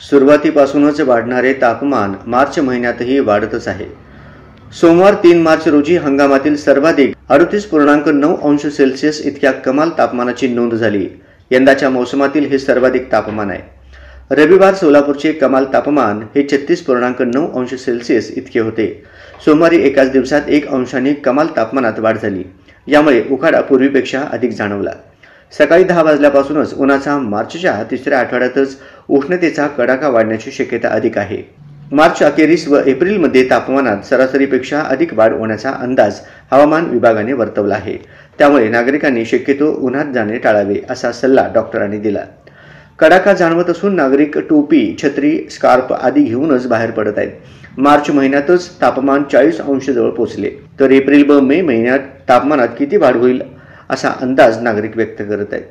सुरुवातीपासूनच वाढणारे तापमान मार्च महिन्यातही वाढतच आहे. सोमवार 3 मार्च रोजी हंगामातील सर्वाधिक 38.9 अंश सेल्सिअस इतक्या कमाल तापमानाची नोंद झाली. यंदाच्या मोसमातील हे सर्वाधिक तापमान आहे. रविवार सोलापूरचे कमाल तापमान हे 36.9 अंश सेल्सिअस इतके होते. सोमवारी एकाच दिवसात 1 अंशांनी कमाल तापमानात वाढ झाली. यामुळे उकाडा पूर्वीपेक्षा अधिक जाणवला. सकाळी 10 वाजल्यापासूनच उन्हाचा मार्चच्या तिसऱ्या आठवड्यातच उष्णतेचा कडाका वाढण्याची शक्यता अधिक आहे. मार्च अखेरीस व एप्रिलमध्ये तापमानात सरासरीपेक्षा अधिक वाढ होण्याचा अंदाज हवामान विभागाने वर्तवला आहे. त्यामुळे नागरिकांनी शक्यतो उन्हात जाणे टाळावे असा सल्ला डॉक्टरांनी दिला. कडाका जाणवत असून नागरिक टोपी, छत्री, स्कार्फ आदी घेऊनच बाहेर पडत आहेत. मार्च महिन्यातच तापमान 40 अंश जवळ पोहोचले, तर एप्रिल व मे महिन्यात तापमानात किती वाढ होईल असा अंदाज नागरिक व्यक्त करत आहेत.